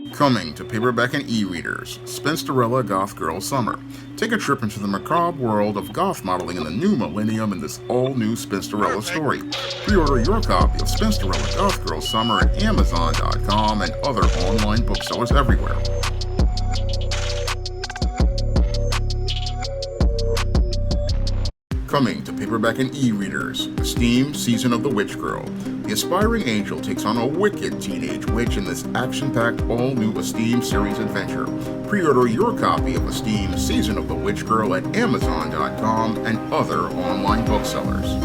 Coming to paperback and e-readers, Spinsterella Goth Girl Summer. Take a trip into the macabre world of goth modeling in the new millennium in this all-new Spinsterella story. Pre-order your copy of Spinsterella Goth Girl Summer at Amazon.com and other online booksellers everywhere. Coming to paperback and e-readers, Esteem, Season of the Witch Girl. The aspiring angel takes on a wicked teenage witch in this action-packed all-new Esteem series adventure. Pre-order your copy of Esteem, Season of the Witch Girl at Amazon.com and other online booksellers.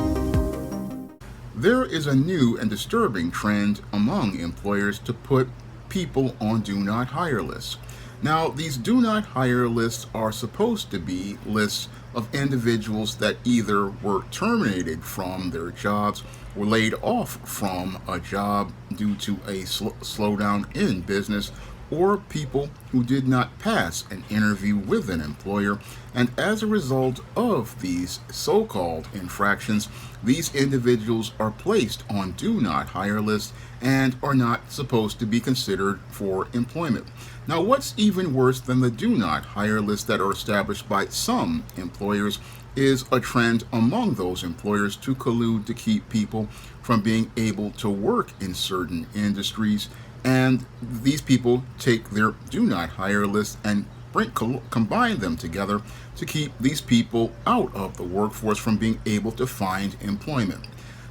There is a new and disturbing trend among employers to put people on do not hire lists. Now, these do not hire lists are supposed to be lists of individuals that either were terminated from their jobs or laid off from a job due to a slowdown in business, or people who did not pass an interview with an employer, and as a result of these so-called infractions, these individuals are placed on do not hire lists and are not supposed to be considered for employment. Now, what's even worse than the do not hire lists that are established by some employers is a trend among those employers to collude to keep people from being able to work in certain industries. And these people take their do not hire list and combine them together to keep these people out of the workforce from being able to find employment.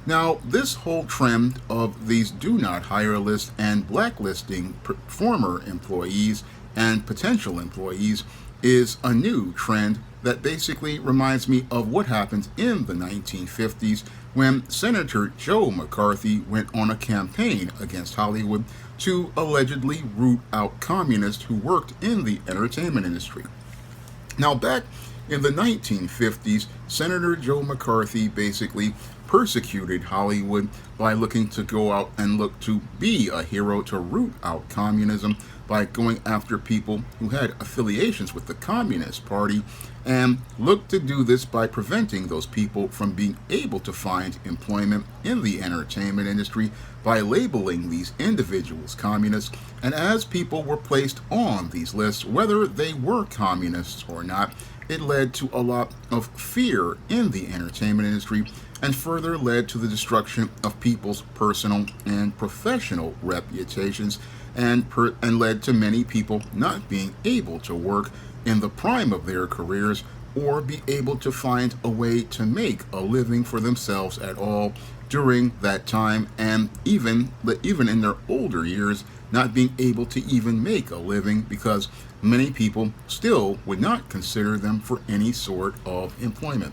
Now, this whole trend of these do not hire lists and blacklisting former employees and potential employees is a new trend that basically reminds me of what happened in the 1950s when Senator Joe McCarthy went on a campaign against Hollywood to allegedly root out communists who worked in the entertainment industry. Now, back in the 1950s, Senator Joe McCarthy basically persecuted Hollywood by looking to go out and look to be a hero to root out communism by going after people who had affiliations with the Communist Party, and looked to do this by preventing those people from being able to find employment in the entertainment industry by labeling these individuals communists. And as people were placed on these lists, whether they were communists or not, it led to a lot of fear in the entertainment industry and further led to the destruction of people's personal and professional reputations, and led to many people not being able to work in the prime of their careers or be able to find a way to make a living for themselves at all during that time, and even in their older years not being able to even make a living because many people still would not consider them for any sort of employment.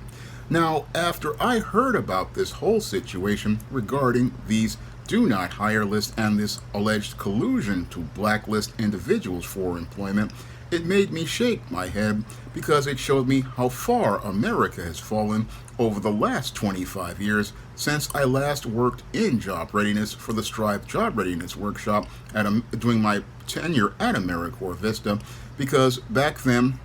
Now, after I heard about this whole situation regarding these do not hire lists and this alleged collusion to blacklist individuals for employment, it made me shake my head because it showed me how far America has fallen over the last 25 years since I last worked in job readiness for the Strive Job Readiness Workshop during my tenure at AmeriCorps Vista, because back then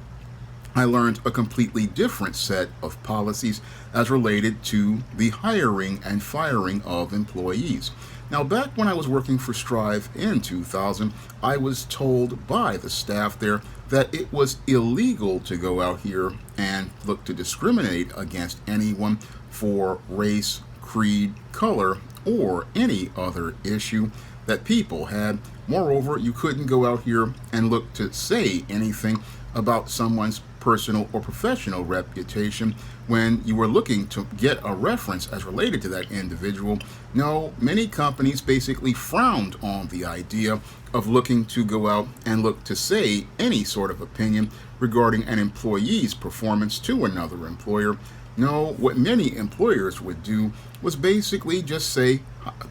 I learned a completely different set of policies as related to the hiring and firing of employees. Now, back when I was working for Strive in 2000, I was told by the staff there that it was illegal to go out here and look to discriminate against anyone for race, creed, color, or any other issue that people had. Moreover, you couldn't go out here and look to say anything about someone's personal or professional reputation when you were looking to get a reference as related to that individual. No, many companies basically frowned on the idea of looking to go out and look to say any sort of opinion regarding an employee's performance to another employer. No, what many employers would do was basically just say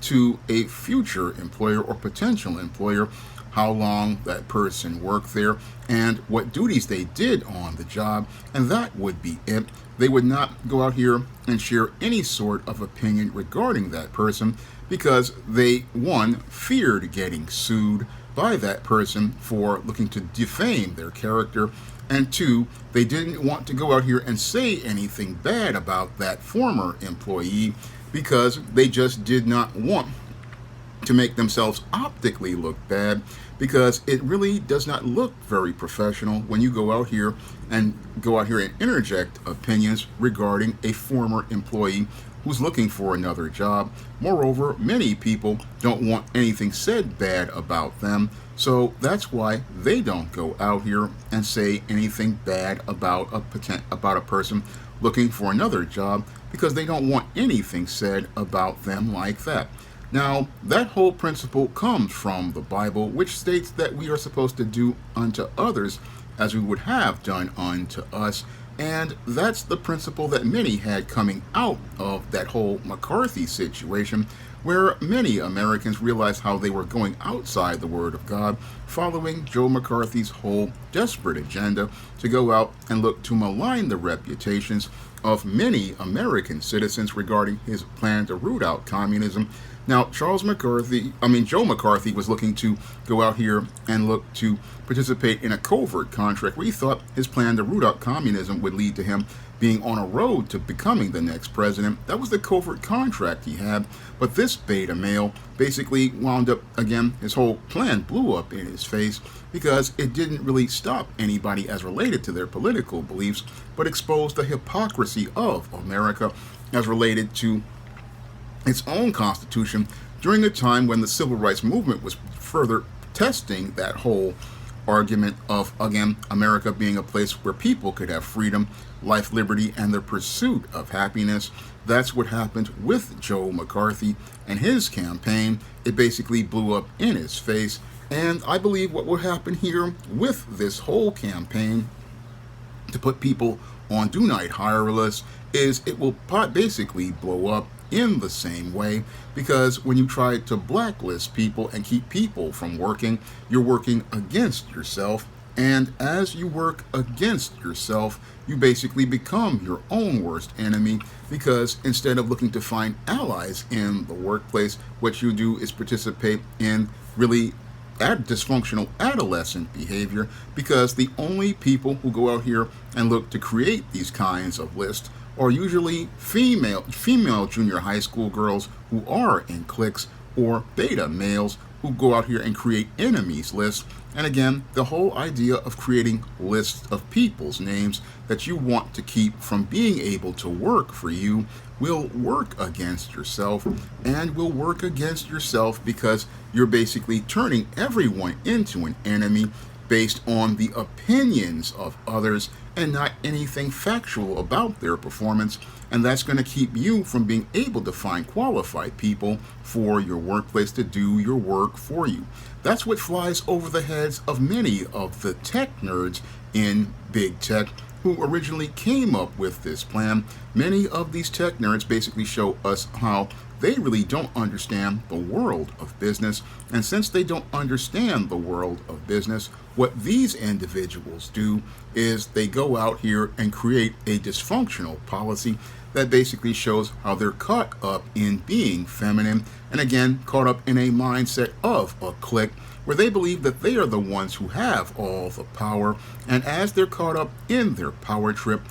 to a future employer or potential employer how long that person worked there and what duties they did on the job, and that would be it. They would not go out here and share any sort of opinion regarding that person because they, one, feared getting sued by that person for looking to defame their character, and two, they didn't want to go out here and say anything bad about that former employee because they just did not want to make themselves optically look bad, because it really does not look very professional when you go out here and interject opinions regarding a former employee who's looking for another job. Moreover, many people don't want anything said bad about them, so that's why they don't go out here and say anything bad about a person looking for another job, because they don't want anything said about them like that. Now, that whole principle comes from the Bible, which states that we are supposed to do unto others as we would have done unto us. And that's the principle that many had coming out of that whole McCarthy situation, where many Americans realized how they were going outside the Word of God, following Joe McCarthy's whole desperate agenda to go out and look to malign the reputations of many American citizens regarding his plan to root out communism. Now, Joe McCarthy was looking to go out here and look to participate in a covert contract where he thought his plan to root out communism would lead to him being on a road to becoming the next president. That was the covert contract he had. But this beta male basically wound up, again, his whole plan blew up in his face, because it didn't really stop anybody as related to their political beliefs, but exposed the hypocrisy of America as related to its own constitution during a time when the civil rights movement was further testing that whole argument of, again, America being a place where people could have freedom, life, liberty, and the pursuit of happiness. That's what happened with Joe McCarthy and his campaign. It basically blew up in his face. And I believe what will happen here with this whole campaign to put people on do not hire lists is it will basically blow up in the same way, because when you try to blacklist people and keep people from working, you're working against yourself. And as you work against yourself, you basically become your own worst enemy, because instead of looking to find allies in the workplace, what you do is participate in really dysfunctional adolescent behavior, because the only people who go out here and look to create these kinds of lists are usually female junior high school girls who are in cliques, or beta males who go out here and create enemies lists. And again, the whole idea of creating lists of people's names that you want to keep from being able to work for you will work against yourself, and will work against yourself because you're basically turning everyone into an enemy based on the opinions of others and not anything factual about their performance. And that's going to keep you from being able to find qualified people for your workplace to do your work for you. That's what flies over the heads of many of the tech nerds in big tech who originally came up with this plan. Many of these tech nerds basically show us how they really don't understand the world of business. And since they don't understand the world of business, what these individuals do is they go out here and create a dysfunctional policy that basically shows how they're caught up in being feminine, and again, caught up in a mindset of a clique where they believe that they are the ones who have all the power. And as they're caught up in their power trip,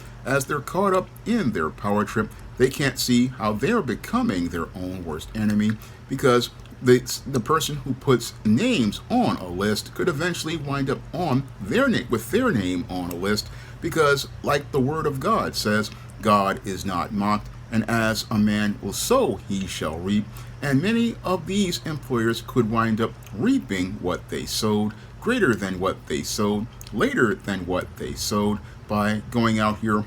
they can't see how they're becoming their own worst enemy, because the person who puts names on a list could eventually wind up on their name, with their name on a list, because like the Word of God says, God is not mocked, and as a man will sow, he shall reap. And many of these employers could wind up reaping what they sowed, greater than what they sowed, later than what they sowed, by going out here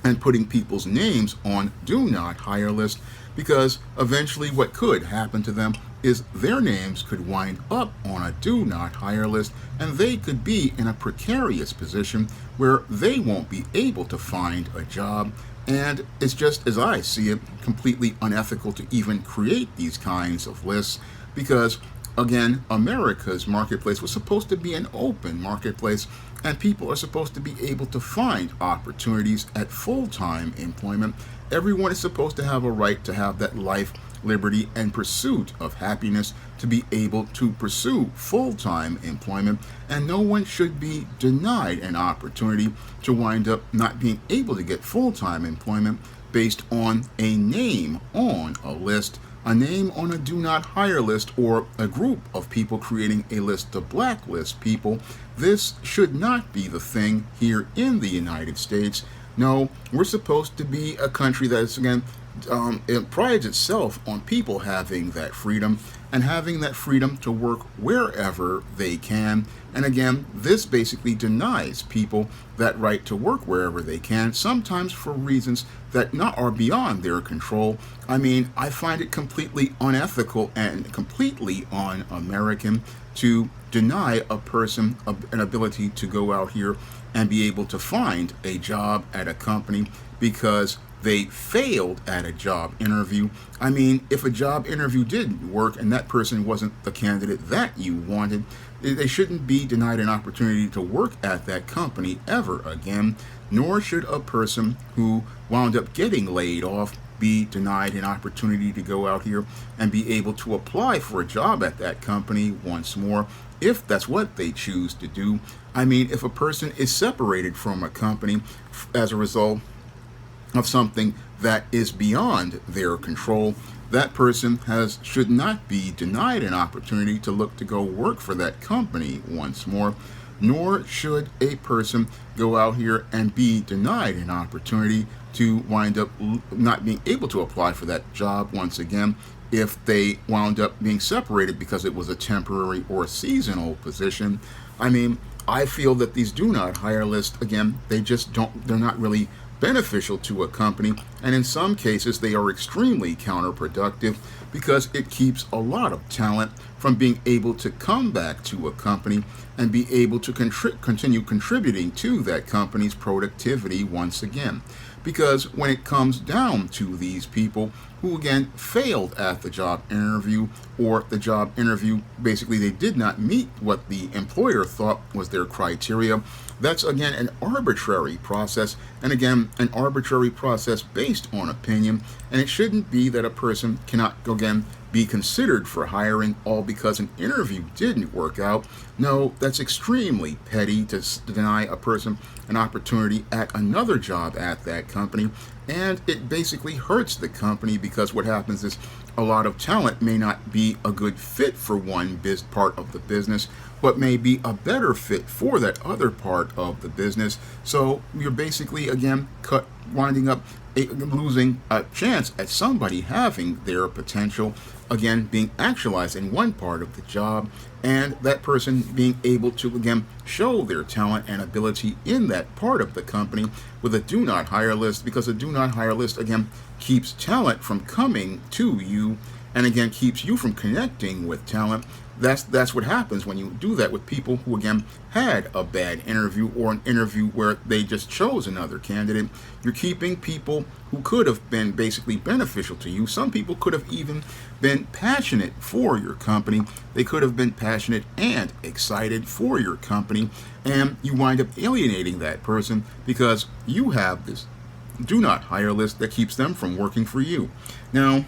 and putting people's names on do not hire list, because eventually what could happen to them is their names could wind up on a do not hire list, and they could be in a precarious position where they won't be able to find a job. And it's just, as I see it, completely unethical to even create these kinds of lists, because again, America's marketplace was supposed to be an open marketplace, and people are supposed to be able to find opportunities at full-time employment. Everyone is supposed to have a right to have that life, liberty, and pursuit of happiness to be able to pursue full-time employment, and no one should be denied an opportunity to wind up not being able to get full-time employment based on a name on a list. a name on a do not hire list or a group of people creating a list to blacklist people. This should not be the thing here in the United States. No, we're supposed to be a country that is, again, it prides itself on people having that freedom and having that freedom to work wherever they can. And again, this basically denies people that right to work wherever they can, sometimes for reasons that are beyond their control. I mean, I find it completely unethical and completely un-American to deny a person an ability to go out here and be able to find a job at a company because they failed at a job interview. I mean, if a job interview didn't work and that person wasn't the candidate that you wanted, they shouldn't be denied an opportunity to work at that company ever again, nor should a person who wound up getting laid off be denied an opportunity to go out here and be able to apply for a job at that company once more, if that's what they choose to do. I mean, if a person is separated from a company as a result of something that is beyond their control, that person should not be denied an opportunity to look to go work for that company once more, nor should a person go out here and be denied an opportunity to wind up not being able to apply for that job once again if they wound up being separated because it was a temporary or seasonal position. I mean, I feel that these do not hire lists, again, they're not really beneficial to a company, and in some cases they are extremely counterproductive because it keeps a lot of talent from being able to come back to a company and be able to continue contributing to that company's productivity once again. Because when it comes down to these people who again failed at the job interview, or the job interview basically they did not meet what the employer thought was their criteria, that's again an arbitrary process, and again an arbitrary process based on opinion, and it shouldn't be that a person cannot again be considered for hiring all because an interview didn't work out. No, that's extremely petty to deny a person an opportunity at another job at that company, and it basically hurts the company because what happens is a lot of talent may not be a good fit for one part of the business, but may be a better fit for that other part of the business. So you're basically again winding up losing a chance at somebody having their potential again being actualized in one part of the job, and that person being able to again show their talent and ability in that part of the company with a do not hire list, because a do not hire list again keeps talent from coming to you and again keeps you from connecting with talent. That's what happens when you do that with people who again had a bad interview or an interview where they just chose another candidate. You're keeping people who could have been basically beneficial to you. Some people could have even been passionate for your company. They could have been passionate and excited for your company, and you wind up alienating that person because you have this do not hire list that keeps them from working for you. Now,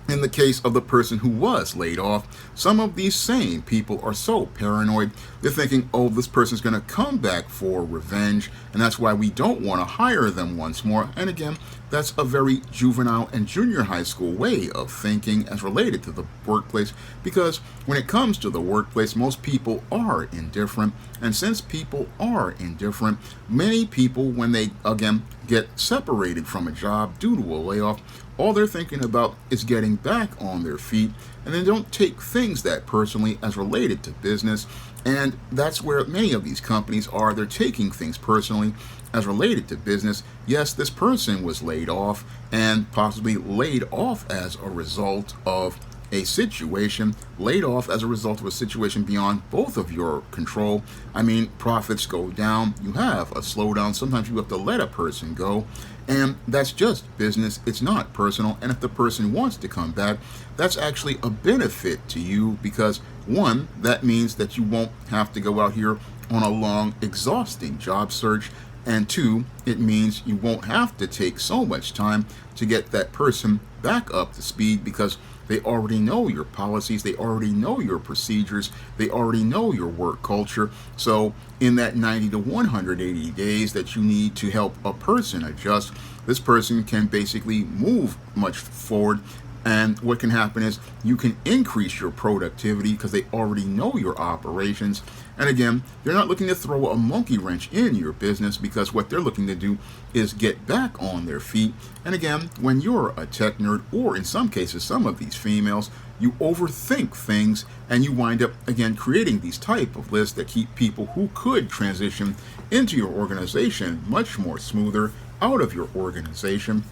in the case of the person who was laid off, some of these same people are so paranoid, they're thinking, oh, this person's going to come back for revenge, and that's why we don't want to hire them once more. And again, that's a very juvenile and junior high school way of thinking as related to the workplace, because when it comes to the workplace, most people are indifferent, and since people are indifferent, many people, when they again get separated from a job due to a layoff, all they're thinking about is getting back on their feet, and they don't take things that personally as related to business. And that's where many of these companies are. They're taking things personally as related to business. Yes, this person was laid off, and possibly laid off as a result of a situation, laid off as a result of a situation beyond both of your control. I mean, profits go down, you have a slowdown, sometimes you have to let a person go, and that's just business, it's not personal. And if the person wants to come back, that's actually a benefit to you, because one, that means that you won't have to go out here on a long, exhausting job search, and two, it means you won't have to take so much time to get that person back up to speed, because they already know your policies, they already know your procedures, they already know your work culture. So in that 90 to 180 days that you need to help a person adjust, this person can basically move much forward And what can happen is you can increase your productivity because they already know your operations. And again, they're not looking to throw a monkey wrench in your business, because what they're looking to do is get back on their feet. And again, when you're a tech nerd, or in some cases, some of these females, you overthink things and you wind up, again, creating these type of lists that keep people who could transition into your organization much more smoother out of your organization.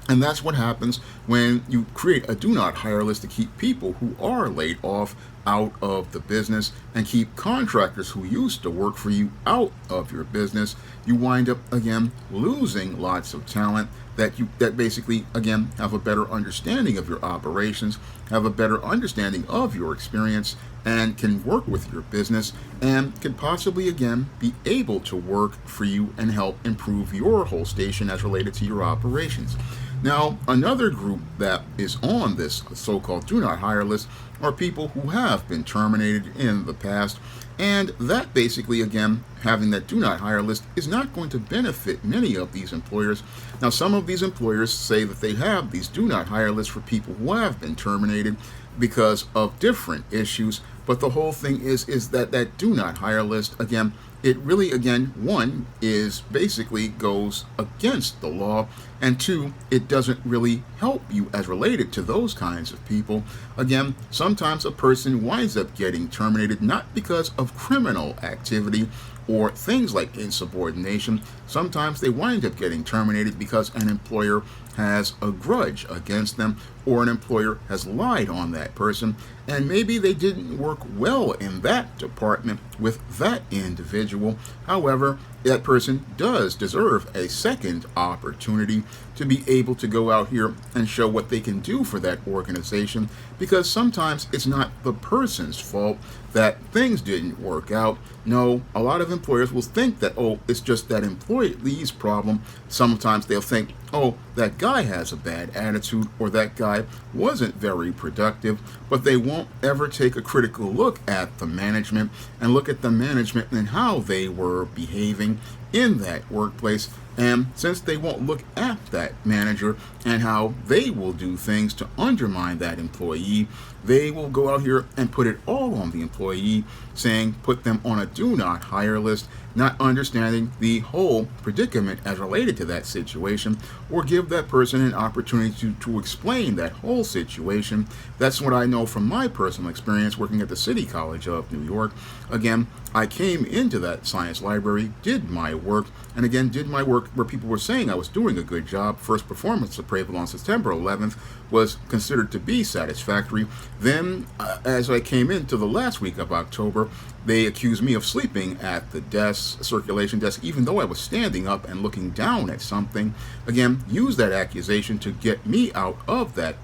And that's what happens when you create a do not hire list to keep people who are laid off out of the business and keep contractors who used to work for you out of your business. You wind up, again, losing lots of talent that basically, again, have a better understanding of your operations, have a better understanding of your experience, and can work with your business, and can possibly, again, be able to work for you and help improve your whole station as related to your operations. Now, another group that is on this so-called do not hire list are people who have been terminated in the past, and that basically, again, having that do not hire list is not going to benefit many of these employers. Now, some of these employers say that they have these do not hire lists for people who have been terminated because of different issues, but the whole thing is that do not hire list, again, it really, again, one, is basically goes against the law, and two, it doesn't really help you as related to those kinds of people. Again, sometimes a person winds up getting terminated not because of criminal activity or things like insubordination. Sometimes they wind up getting terminated because an employer has a grudge against them, or an employer has lied on that person, and maybe they didn't work well in that department with that individual. However, that person does deserve a second opportunity to be able to go out here and show what they can do for that organization, because sometimes it's not the person's fault that things didn't work out. No, a lot of employers will think that, oh, it's just that employee's problem. Sometimes they'll think, oh, that guy has a bad attitude, or that guy wasn't very productive, but they won't ever take a critical look at the management and look at the management and how they were behaving in that workplace. And since they won't look at that manager and how they will do things to undermine that employee, they will go out here and put it all on the employee, saying put them on a do not hire list, not understanding the whole predicament as related to that situation, or give that person an opportunity to explain that whole situation. That's what I know from my personal experience working at the City College of New York. Again, I came into that science library, did my work, and again did my work where people were saying I was doing a good job. First performance appraisal on September 11th was considered to be satisfactory. Then, as I came into the last week of October, they accused me of sleeping at the desk, circulation desk, even though I was standing up and looking down at something. Again, used that accusation to get me out of that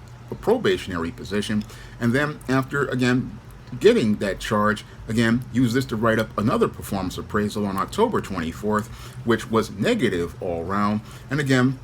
probationary position. And then after, again, getting that charge, again, use this to write up another performance appraisal on October 24th, which was negative all round. And again,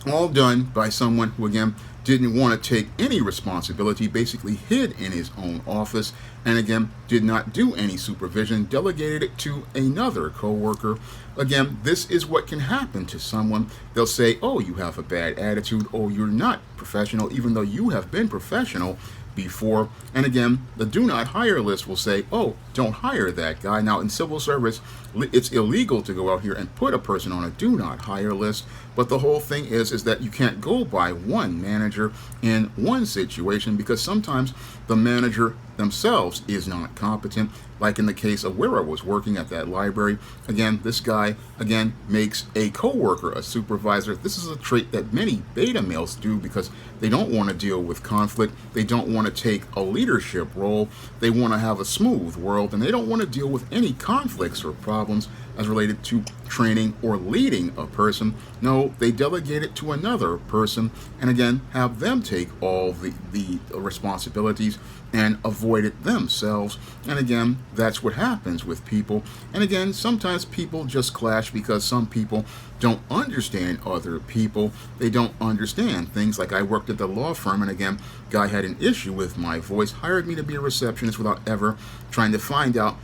all done by someone who, again, didn't want to take any responsibility, basically hid in his own office, and again, did not do any supervision, delegated it to another coworker. Again, this is what can happen to someone. They'll say, oh, you have a bad attitude, oh, you're not professional, even though you have been professional before. And again, the do not hire list will say, oh, don't hire that guy. Now, in civil service, it's illegal to go out here and put a person on a do not hire list, but the whole thing is that you can't go by one manager in one situation, because sometimes the manager themselves is not competent. Like in the case of where I was working at that library, again, this guy, again, makes a coworker a supervisor. This is a trait that many beta males do because they don't want to deal with conflict. They don't want to take a leadership role. They want to have a smooth world, and they don't want to deal with any conflicts or problems as related to training or leading a person. No, they delegate it to another person, and again, have them take all the responsibilities and avoid it themselves. And again, that's what happens with people. And again, sometimes people just clash because some people don't understand other people. They don't understand things like I worked at the law firm, and again, guy had an issue with my voice, hired me to be a receptionist without ever trying to find out,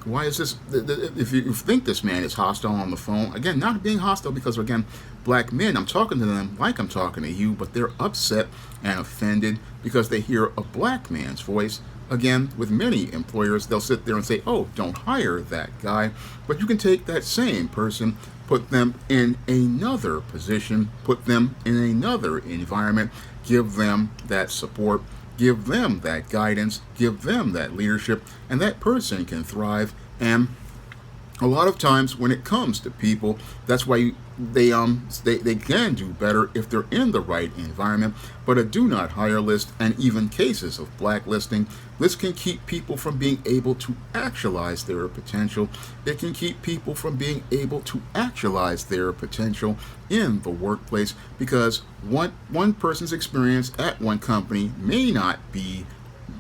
why is this, if you think this man is hostile on the phone, again, not being hostile because, again, black men, I'm talking to them like I'm talking to you, but they're upset and offended because they hear a black man's voice. Again, with many employers, they'll sit there and say, oh, don't hire that guy. But you can take that same person, put them in another position, put them in another environment, give them that support, give them that guidance, give them that leadership, and that person can thrive. And a lot of times when it comes to people, that's why they can do better if they're in the right environment. But a do not hire list and even cases of blacklisting, this can keep people from being able to actualize their potential. It can keep people from being able to actualize their potential in the workplace, because one person's experience at one company may not be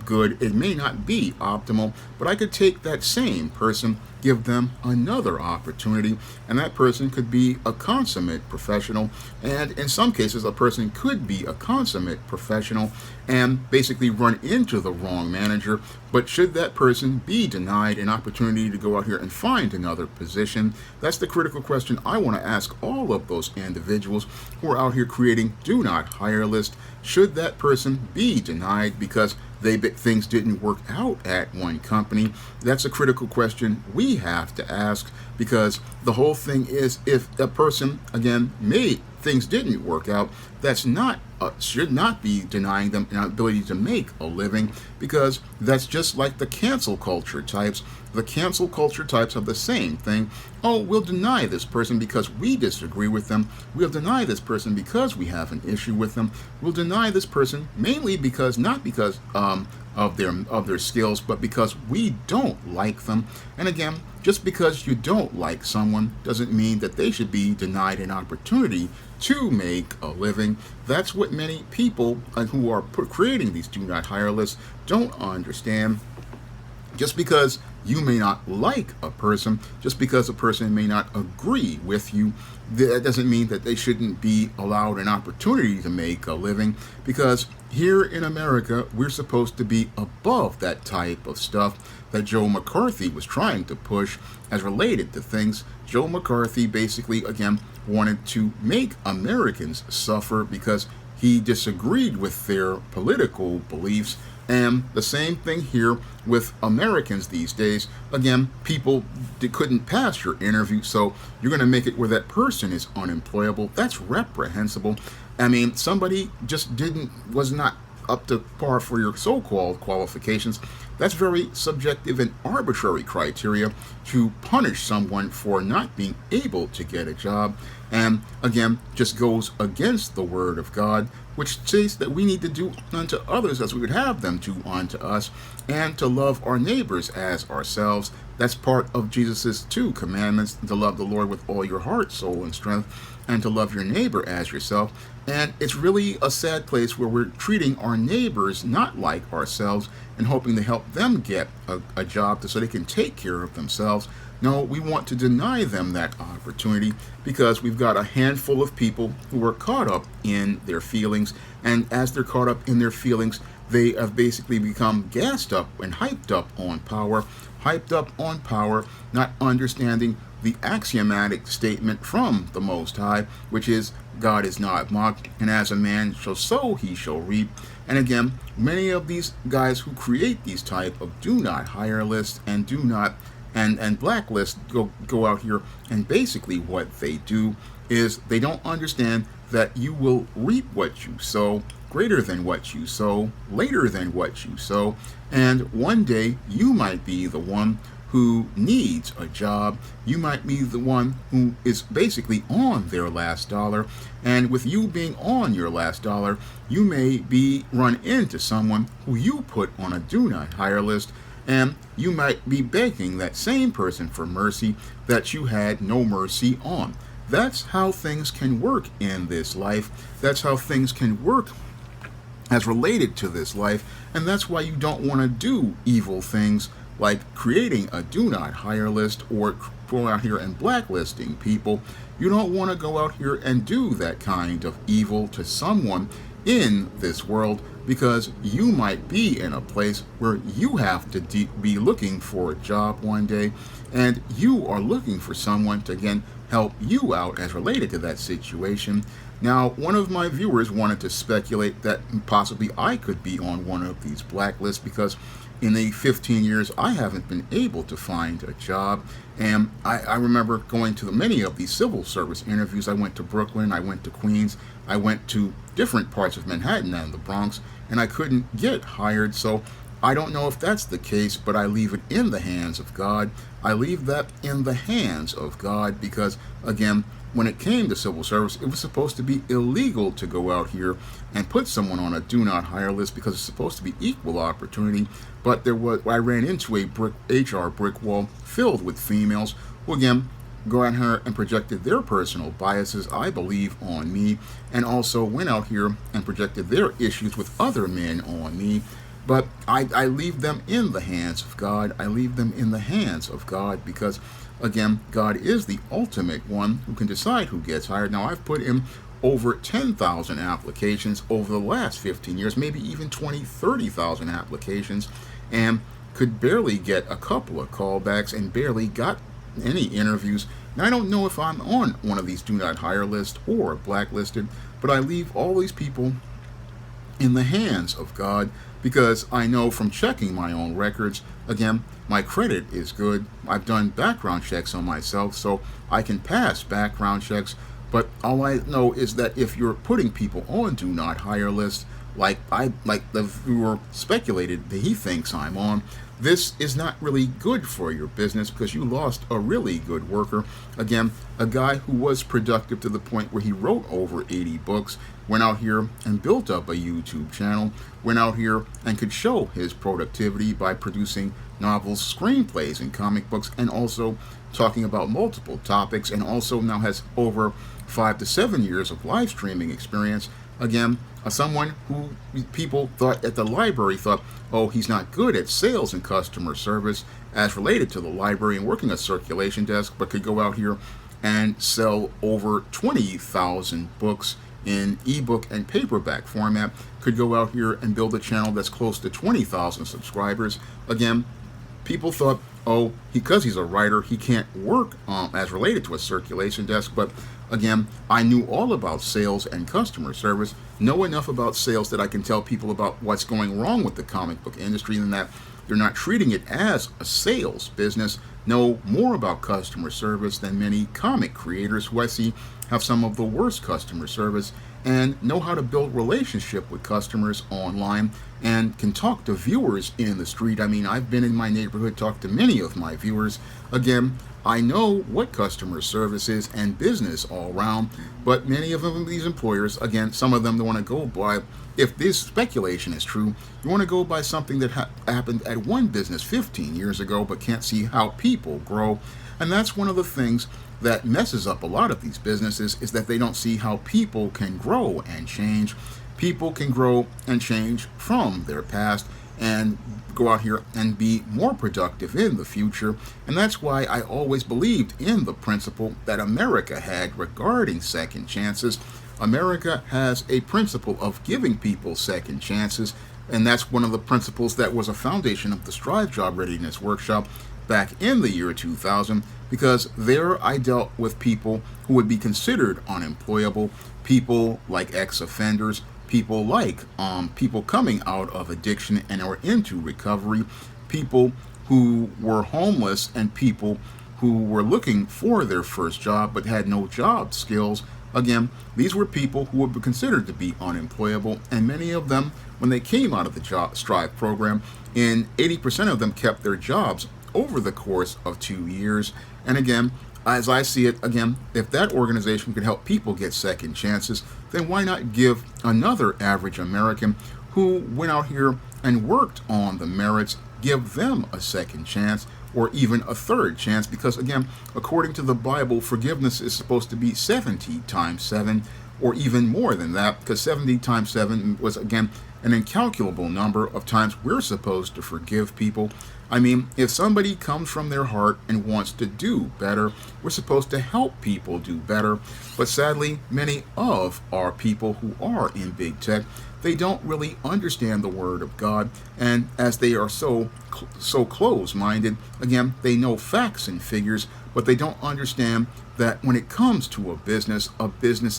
good, it may not be optimal, but I could take that same person, give them another opportunity, and that person could be a consummate professional. And in some cases, a person could be a consummate professional and basically run into the wrong manager. But should that person be denied an opportunity to go out here and find another position? That's the critical question I want to ask all of those individuals who are out here creating do not hire lists. Should that person be denied because things didn't work out at one company? That's a critical question we have to ask, because the whole thing is, if a person, again, things didn't work out, that's not should not be denying them an ability to make a living, because that's just like the cancel culture types. The cancel culture types have the same thing. Oh, we'll deny this person because we disagree with them. We'll deny this person because we have an issue with them. We'll deny this person mainly because, not because of their skills, but because we don't like them. And again, just because you don't like someone doesn't mean that they should be denied an opportunity to make a living. That's what many people who are creating these do not hire lists don't understand. Just because you may not like a person, just because a person may not agree with you, that doesn't mean that they shouldn't be allowed an opportunity to make a living, because here in America, we're supposed to be above that type of stuff that Joe McCarthy was trying to push as related to things. Joe McCarthy basically, again, wanted to make Americans suffer because he disagreed with their political beliefs. And the same thing here with Americans these days. Again, people couldn't pass your interview, so you're going to make it where that person is unemployable. That's reprehensible. I mean, somebody just was not up to par for your so-called qualifications. That's very subjective and arbitrary criteria to punish someone for not being able to get a job. And again, just goes against the word of God, which says that we need to do unto others as we would have them do unto us, and to love our neighbors as ourselves. That's part of Jesus's 2 commandments, to love the Lord with all your heart, soul, and strength, and to love your neighbor as yourself. And it's really a sad place where we're treating our neighbors not like ourselves and hoping to help them get a job so they can take care of themselves. No, we want to deny them that opportunity because we've got a handful of people who are caught up in their feelings, and as they're caught up in their feelings, they have basically become gassed up and hyped up on power, not understanding the axiomatic statement from the Most High, which is, God is not mocked, and as a man shall sow, he shall reap. And again, many of these guys who create these type of do not hire lists and do not and blacklist go out here, and basically what they do is they don't understand that you will reap what you sow, greater than what you sow, later than what you sow, and one day you might be the one who needs a job. You might be the one who is basically on their last dollar, and with you being on your last dollar, you may run into someone who you put on a do not hire list, and you might be begging that same person for mercy that you had no mercy on. That's how things can work in this life. That's how things can work as related to this life, and that's why you don't want to do evil things like creating a do not hire list or going out here and blacklisting people. You don't want to go out here and do that kind of evil to someone in this world, because you might be in a place where you have to be looking for a job one day, and you are looking for someone to again help you out as related to that situation. Now, one of my viewers wanted to speculate that possibly I could be on one of these blacklists because in the 15 years I haven't been able to find a job. And I remember going to many of these civil service interviews. I went to Brooklyn, I went to Queens, I went to different parts of Manhattan and the Bronx, and I couldn't get hired. So I don't know if that's the case, but I leave it in the hands of God. I leave that in the hands of God because, again, when it came to civil service, it was supposed to be illegal to go out here and put someone on a do not hire list because it's supposed to be equal opportunity. But I ran into a HR brick wall filled with females who, again, go out here and projected their personal biases, I believe, on me, and also went out here and projected their issues with other men on me. But I leave them in the hands of God. I leave them in the hands of God because, again, God is the ultimate one who can decide who gets hired. Now, I've put in over 10,000 applications over the last 15 years, maybe even 20, 30,000 applications, and could barely get a couple of callbacks and barely got any interviews. Now, I don't know if I'm on one of these do not hire lists or blacklisted, but I leave all these people in the hands of God because I know from checking my own records, again, my credit is good. I've done background checks on myself, so I can pass background checks. But all I know is that if you're putting people on do not hire lists, like the viewer speculated that he thinks I'm on, this is not really good for your business because you lost a really good worker. Again, a guy who was productive to the point where he wrote over 80 books, went out here and built up a YouTube channel, went out here and could show his productivity by producing novels, screenplays, and comic books, and also talking about multiple topics, and also now has over 5 to 7 years of live streaming experience. Again, someone who people thought at the library thought, oh, he's not good at sales and customer service as related to the library and working a circulation desk, but could go out here and sell over 20,000 books in ebook and paperback format, could go out here and build a channel that's close to 20,000 subscribers. Again, people thought, oh, because he's a writer, he can't work as related to a circulation desk. But again, I knew all about sales and customer service, know enough about sales that I can tell people about what's going wrong with the comic book industry and that they're not treating it as a sales business, know more about customer service than many comic creators who I see have some of the worst customer service, and know how to build relationship with customers online and can talk to viewers in the street. I mean, I've been in my neighborhood, talked to many of my viewers. Again, I know what customer service is and business all around, but many of them, these employers, again, some of them, they want to go by, if this speculation is true, you want to go by something that happened at one business 15 years ago, but can't see how people grow. And that's one of the things that messes up a lot of these businesses, is that they don't see how people can grow and change. People can grow and change from their past and go out here and be more productive in the future. And that's why I always believed in the principle that America had regarding second chances. America has a principle of giving people second chances, and that's one of the principles that was a foundation of the Strive Job Readiness Workshop back in the year 2000, because there I dealt with people who would be considered unemployable, people like ex-offenders, people like people coming out of addiction and are into recovery, people who were homeless, and people who were looking for their first job but had no job skills. Again, these were people who would be considered to be unemployable, and many of them, when they came out of the Strive program, 80% of them kept their jobs over the course of 2 years. And again, as I see it, again, if that organization could help people get second chances, then why not give another average American who went out here and worked on the merits, give them a second chance or even a third chance? Because again, according to the Bible, forgiveness is supposed to be 70 times 7 or even more than that, because 70 times 7 was, again, an incalculable number of times we're supposed to forgive people. I mean, if somebody comes from their heart and wants to do better, we're supposed to help people do better. But sadly, many of our people who are in big tech, they don't really understand the word of God, and as they are so close-minded, again, they know facts and figures, but they don't understand that when it comes to a business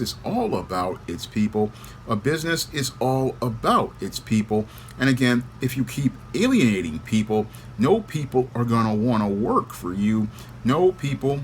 is all about its people. A business is all about its people. And again, if you keep alienating people, no people are going to want to work for you. No people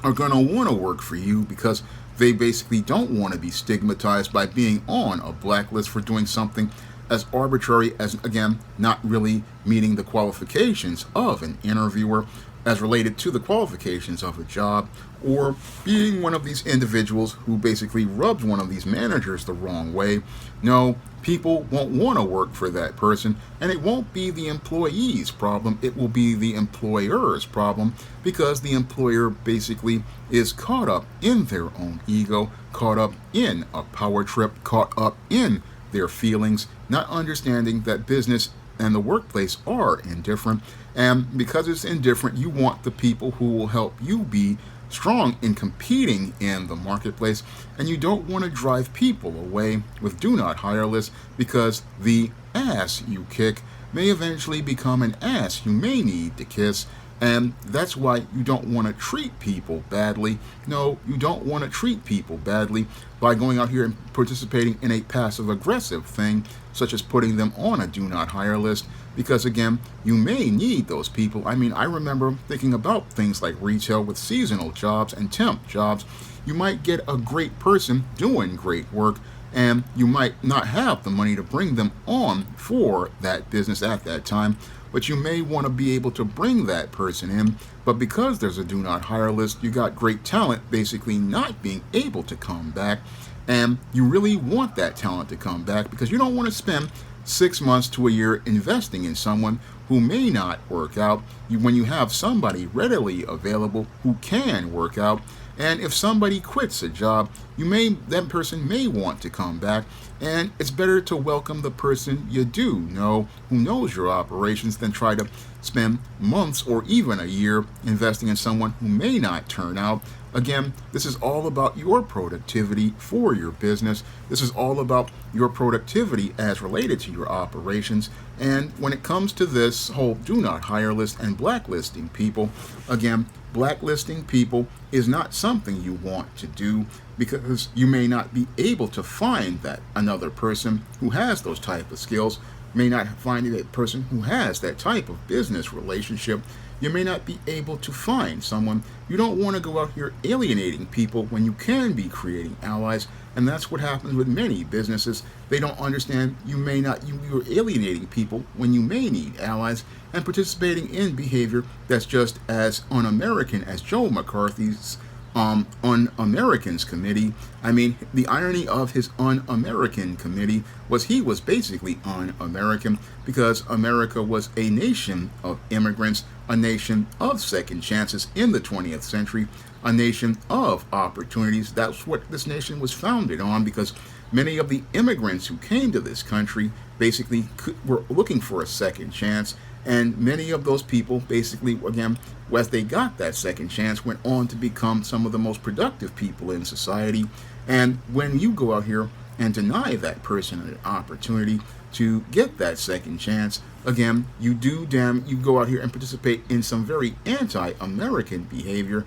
are going to want to work for you because they basically don't want to be stigmatized by being on a blacklist for doing something as arbitrary as, again, not really meeting the qualifications of an interviewer as related to the qualifications of a job, or being one of these individuals who basically rubs one of these managers the wrong way. No, people won't want to work for that person, and it won't be the employee's problem, it will be the employer's problem, because the employer basically is caught up in their own ego, caught up in a power trip, caught up in their feelings, not understanding that business and the workplace are indifferent. And because it's indifferent, you want the people who will help you be strong in competing in the marketplace, and you don't want to drive people away with do not hire lists, because the ass you kick may eventually become an ass you may need to kiss. And that's why you don't want to treat people badly. No, you don't want to treat people badly by going out here and participating in a passive-aggressive thing, such as putting them on a do-not-hire list, because, again, you may need those people. I mean, I remember thinking about things like retail with seasonal jobs and temp jobs. You might get a great person doing great work, and you might not have the money to bring them on for that business at that time, but you may want to be able to bring that person in. But because there's a do not hire list, you got great talent basically not being able to come back, and you really want that talent to come back because you don't want to spend 6 months to a year investing in someone who may not work out when you have somebody readily available who can work out. And if somebody quits a job, that person may want to come back, and it's better to welcome the person you do know who knows your operations than try to spend months or even a year investing in someone who may not turn out. Again, this is all about your productivity for your business. This is all about your productivity as related to your operations. And when it comes to this whole do not hire list and blacklisting people, again, blacklisting people is not something you want to do, because you may not be able to find that another person who has those type of skills, may not find a person who has that type of business relationship. You may not be able to find someone. You don't want to go out here alienating people when you can be creating allies, and that's what happens with many businesses. They don't understand you're alienating people when you may need allies, and participating in behavior that's just as un-American as Joe McCarthy's Un-Americans committee. I mean, the irony of his Un-American committee was he was basically un-American, because America was a nation of immigrants, a nation of second chances in the 20th century, a nation of opportunities. That's what this nation was founded on, because many of the immigrants who came to this country basically were looking for a second chance. And many of those people basically, again, as they got that second chance, went on to become some of the most productive people in society. And when you go out here and deny that person an opportunity to get that second chance, again, you go out here and participate in some very anti-American behavior,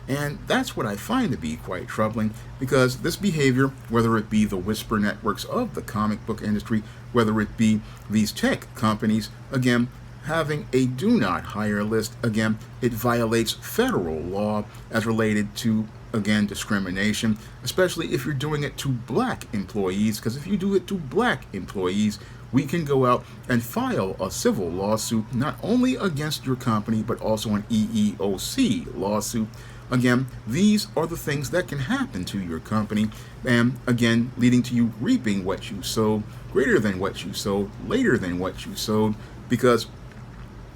and that's what I find to be quite troubling, because this behavior, whether it be the whisper networks of the comic book industry, whether it be these tech companies, again, having a do not hire list, again, it violates federal law as related to, again, discrimination, especially if you're doing it to black employees, because if you do it to black employees, we can go out and file a civil lawsuit, not only against your company, but also an EEOC lawsuit. Again, these are the things that can happen to your company, and again, leading to you reaping what you sowed, greater than what you sowed, later than what you sowed, because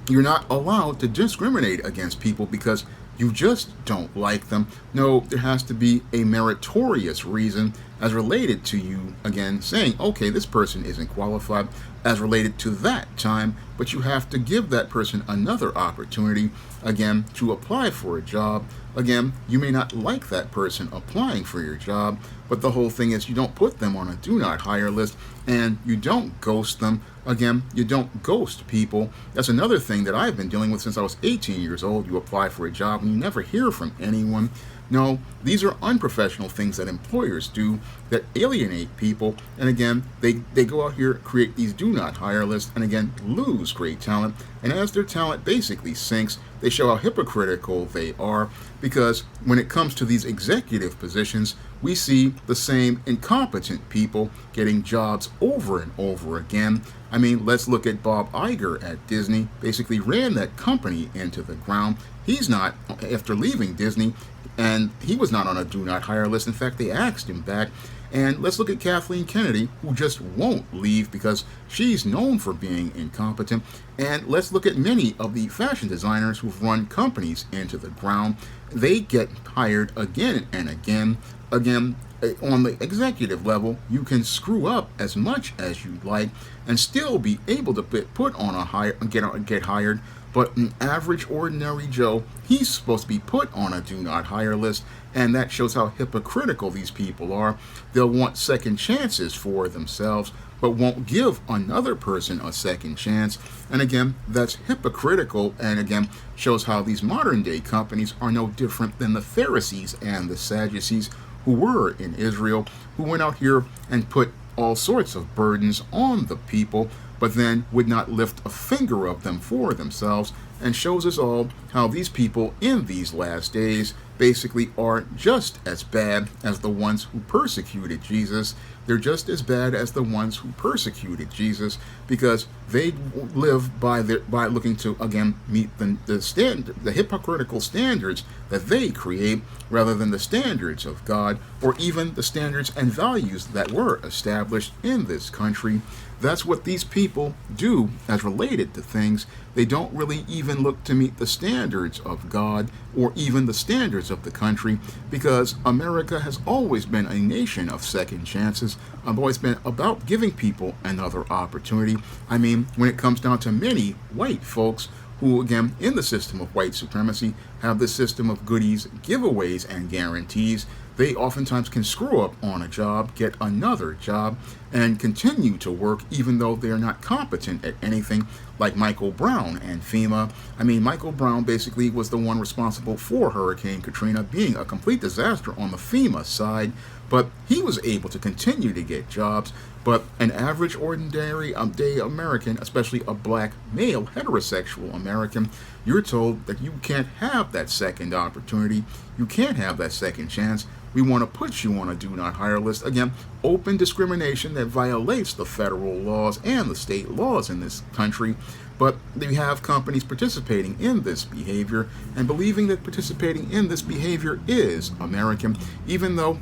you're not allowed to discriminate against people because you just don't like them. No, there has to be a meritorious reason, as related to you, again, saying, okay, this person isn't qualified as related to that time, but you have to give that person another opportunity, again, to apply for a job. Again, you may not like that person applying for your job, but the whole thing is you don't put them on a do not hire list, and you don't ghost them. Again, you don't ghost people. That's another thing that I've been dealing with since I was 18 years old. You apply for a job and you never hear from anyone. No, these are unprofessional things that employers do that alienate people. And again, they go out here, create these do not hire lists, and again, lose great talent. And as their talent basically sinks, they show how hypocritical they are, because when it comes to these executive positions, we see the same incompetent people getting jobs over and over again. I mean, let's look at Bob Iger at Disney, basically ran that company into the ground. He's not, after leaving Disney, and he was not on a do not hire list. In fact, they axed him back. And let's look at Kathleen Kennedy, who just won't leave because she's known for being incompetent. And let's look at many of the fashion designers who've run companies into the ground. They get hired again and again. Again, on the executive level, you can screw up as much as you'd like and still be able to put on a hire, get hired. But an average ordinary Joe, he's supposed to be put on a do not hire list, and that shows how hypocritical these people are. They'll want second chances for themselves, but won't give another person a second chance. And again, that's hypocritical, and again, shows how these modern day companies are no different than the Pharisees and the Sadducees who were in Israel, who went out here and put all sorts of burdens on the people, but then would not lift a finger of them for themselves, and shows us all how these people in these last days basically are just as bad as the ones who persecuted Jesus. They're just as bad as the ones who persecuted Jesus, because they live by looking to, again, meet the hypocritical standards that they create, rather than the standards of God, or even the standards and values that were established in this country. That's what these people do as related to things. They don't really even look to meet the standards of God or even the standards of the country, because America has always been a nation of second chances. I've always been about giving people another opportunity. I mean, when it comes down to many white folks who, again, in the system of white supremacy, have this system of goodies, giveaways, and guarantees, they oftentimes can screw up on a job, get another job, and continue to work even though they are not competent at anything, like Michael Brown and FEMA. I mean, Michael Brown basically was the one responsible for Hurricane Katrina being a complete disaster on the FEMA side, but he was able to continue to get jobs. But an average ordinary day American, especially a black male heterosexual American, you're told that you can't have that second opportunity, you can't have that second chance. We want to put you on a do not hire list. Again, open discrimination that violates the federal laws and the state laws in this country. But they have companies participating in this behavior and believing that participating in this behavior is American, even though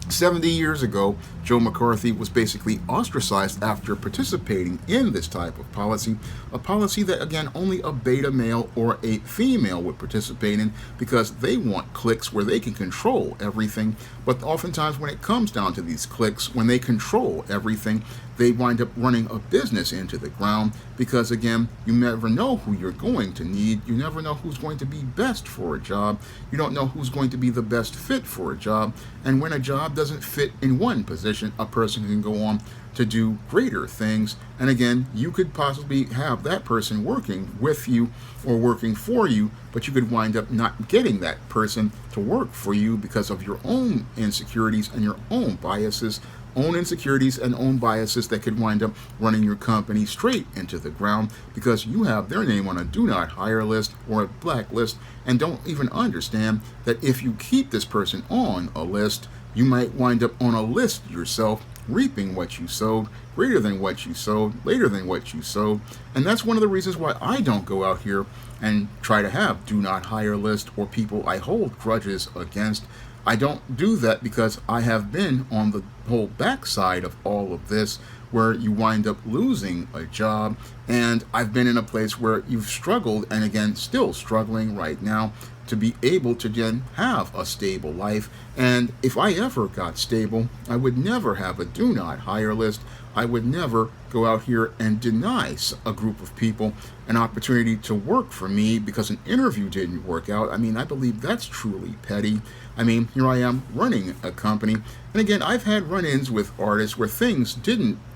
70 years ago, Joe McCarthy was basically ostracized after participating in this type of policy, a policy that, again, only a beta male or a female would participate in, because they want cliques where they can control everything. But oftentimes when it comes down to these cliques, when they control everything, they wind up running a business into the ground, because, again, you never know who you're going to need. You never know who's going to be best for a job. You don't know who's going to be the best fit for a job. And when a job doesn't fit in one position, a person can go on to do greater things. And again, you could possibly have that person working with you or working for you, but you could wind up not getting that person to work for you because of your own insecurities and your own biases. Own insecurities and own biases that could wind up running your company straight into the ground, because you have their name on a do not hire list or a blacklist, and don't even understand that if you keep this person on a list, you might wind up on a list yourself, reaping what you sowed, greater than what you sowed, later than what you sowed. And that's one of the reasons why I don't go out here and try to have do not hire list or people I hold grudges against. I don't do that because I have been on the whole backside of all of this, where you wind up losing a job And I've been in a place where you've struggled, and again, still struggling right now, to be able to then have a stable life. And if I ever got stable, I would never have a do not hire list. I would never go out here and deny a group of people an opportunity to work for me because an interview didn't work out. I mean, I believe that's truly petty. I mean, here I am running a company, and again, I've had run-ins with artists where things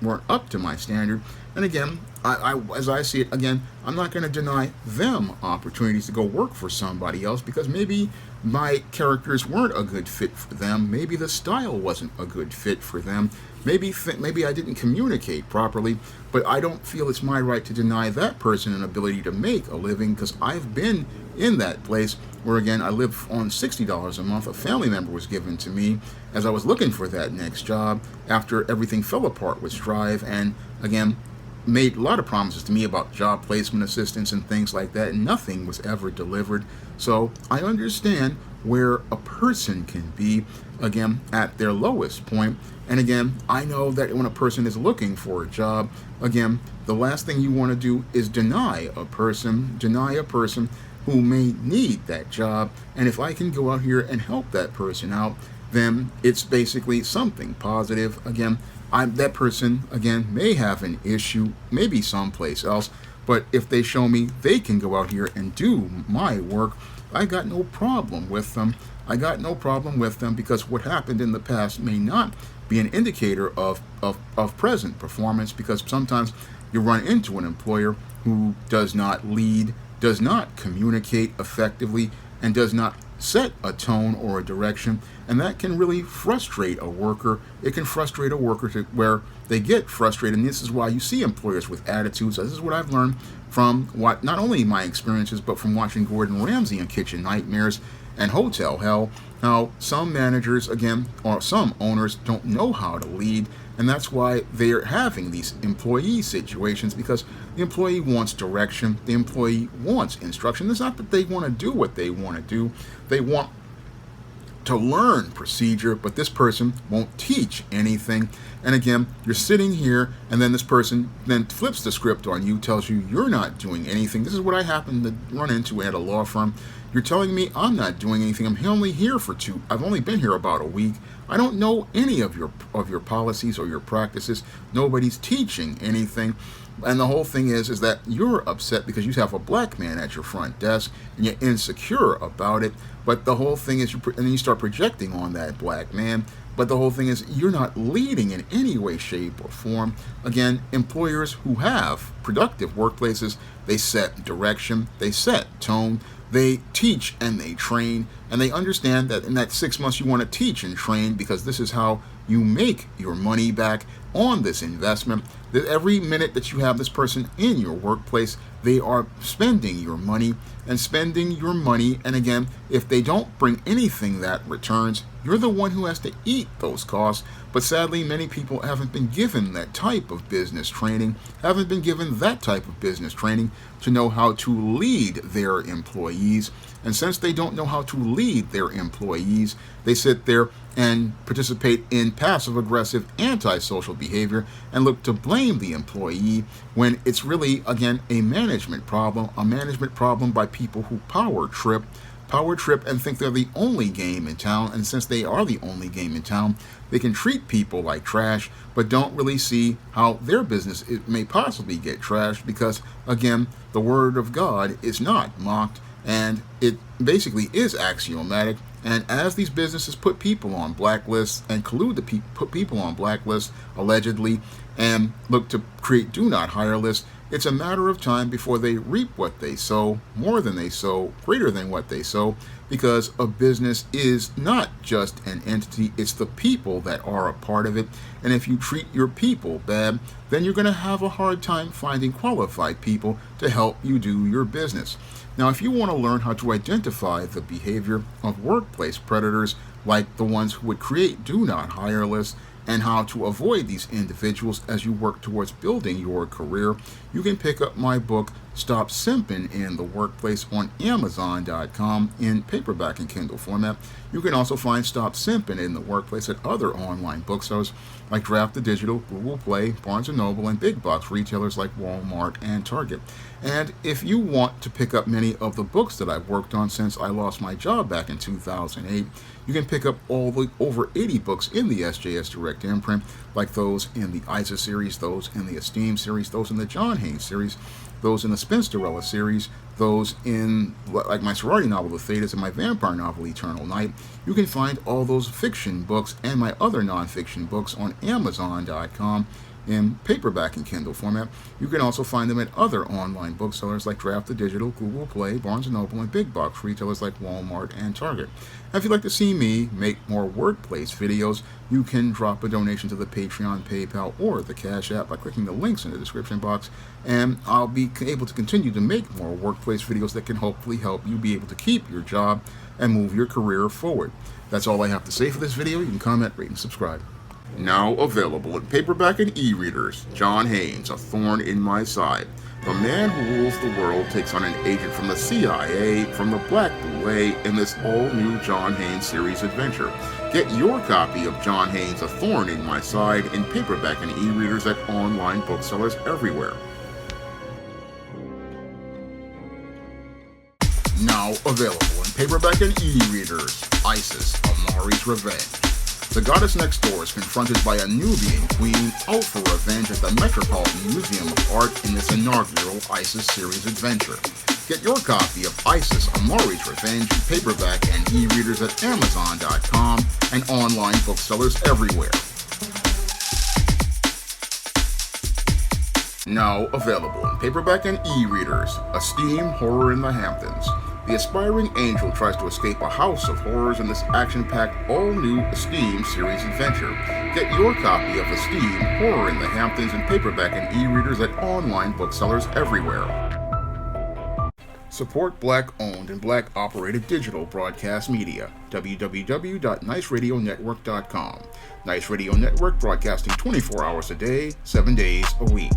weren't up to my standard. And again, as I see it, again, I'm not going to deny them opportunities to go work for somebody else because maybe my characters weren't a good fit for them. Maybe the style wasn't a good fit for them. Maybe I didn't communicate properly, but I don't feel it's my right to deny that person an ability to make a living because I've been in that place where, again, I live on $60 a month. A family member was given to me as I was looking for that next job after everything fell apart with Strive, and again, made a lot of promises to me about job placement assistance and things like that, and nothing was ever delivered. So I understand where a person can be, again, at their lowest point. And again, I know that when a person is looking for a job, again, the last thing you want to do is deny a person who may need that job. And if I can go out here and help that person out, then it's basically something positive. Again, that person, again, may have an issue, maybe someplace else, but if they show me they can go out here and do my work, I got no problem with them. I got no problem with them because what happened in the past may not be an indicator of present performance, because sometimes you run into an employer who does not lead, does not communicate effectively, and does not set a tone or a direction, and that can really frustrate a worker. It can frustrate a worker to where they get frustrated, and this is why you see employers with attitudes. This is what I've learned from not only my experiences, but from watching Gordon Ramsay in Kitchen Nightmares and Hotel Hell, how some managers, again, or some owners don't know how to lead, and that's why they're having these employee situations, because the employee wants direction, the employee wants instruction. It's not that they want to do what they want to do, they want to learn procedure, but this person won't teach anything. And again, you're sitting here, and then this person then flips the script on you, tells you you're not doing anything. This is what I happened to run into at a law firm. You're telling me I'm not doing anything. I've only been here about a week. I don't know any of your policies or your practices. Nobody's teaching anything. And the whole thing is that you're upset because you have a black man at your front desk and you're insecure about it. But the whole thing is, and then you start projecting on that black man. But the whole thing is, you're not leading in any way, shape, or form. Again, employers who have productive workplaces, they set direction, they set tone, they teach and they train, and they understand that in that 6 months you want to teach and train because this is how you make your money back on this investment. That every minute that you have this person in your workplace, they are spending your money, and again, if they don't bring anything that returns, you're the one who has to eat those costs. But sadly, many people haven't been given that type of business training, to know how to lead their employees. And since they don't know how to lead their employees, they sit there and participate in passive-aggressive antisocial behavior and look to blame the employee when it's really, again, a management problem by people who power trip and think they're the only game in town. And since they are the only game in town, they can treat people like trash, but don't really see how their business may possibly get trashed because, again, the word of God is not mocked, and it basically is axiomatic. And as these businesses put people on blacklists and collude to put people on blacklists, allegedly, and look to create do not hire lists, it's a matter of time before they reap what they sow, more than they sow, greater than what they sow, because a business is not just an entity, it's the people that are a part of it. And if you treat your people bad, then you're going to have a hard time finding qualified people to help you do your business. Now, if you want to learn how to identify the behavior of workplace predators, like the ones who would create do not hire lists, and how to avoid these individuals as you work towards building your career, you can pick up my book, Stop Simping in the Workplace on Amazon.com in paperback and Kindle format. You can also find Stop Simping in the Workplace at other online bookstores like Draft the Digital, Google Play, Barnes & Noble, and big box retailers like Walmart and Target. And if you want to pick up many of the books that I've worked on since I lost my job back in 2008, you can pick up all the over 80 books in the SJS Direct imprint, like those in the ISIS series, those in the Esteem series, those in the John Haynes series, those in the Spinsterella series, those in like my sorority novel The Thetas and my vampire novel Eternal Night. You can find all those fiction books and my other nonfiction books on Amazon.com in paperback and Kindle format. You can also find them at other online booksellers like Draft the Digital, Google Play, Barnes & Noble, and big box retailers like Walmart and Target. Now, if you'd like to see me make more workplace videos, you can drop a donation to the Patreon, PayPal, or the Cash App by clicking the links in the description box, and I'll be able to continue to make more workplace videos that can hopefully help you be able to keep your job and move your career forward. That's all I have to say for this video. You can comment, rate, and subscribe. Now available in paperback and e-readers, John Haynes, A Thorn in My Side. The man who rules the world takes on an agent from the CIA from the Black Boule in this all-new John Haynes series adventure. Get your copy of John Haynes' A Thorn in My Side in paperback and e-readers at online booksellers everywhere. Now available in paperback and e-readers, Isis, Amari's Revenge. The goddess next door is confronted by a Nubian queen out for revenge at the Metropolitan Museum of Art in this inaugural Isis series adventure. Get your copy of Isis, Amari's Revenge in paperback and e-readers at Amazon.com and online booksellers everywhere. Now available in paperback and e-readers, Esteem, Horror in the Hamptons. The aspiring angel tries to escape a house of horrors in this action-packed, all-new Esteem series adventure. Get your copy of Esteem, Horror in the Hamptons in paperback and e-readers at online booksellers everywhere. Support Black-owned and Black-operated digital broadcast media. www.niceradionetwork.com. Nice Radio Network broadcasting 24 hours a day, 7 days a week.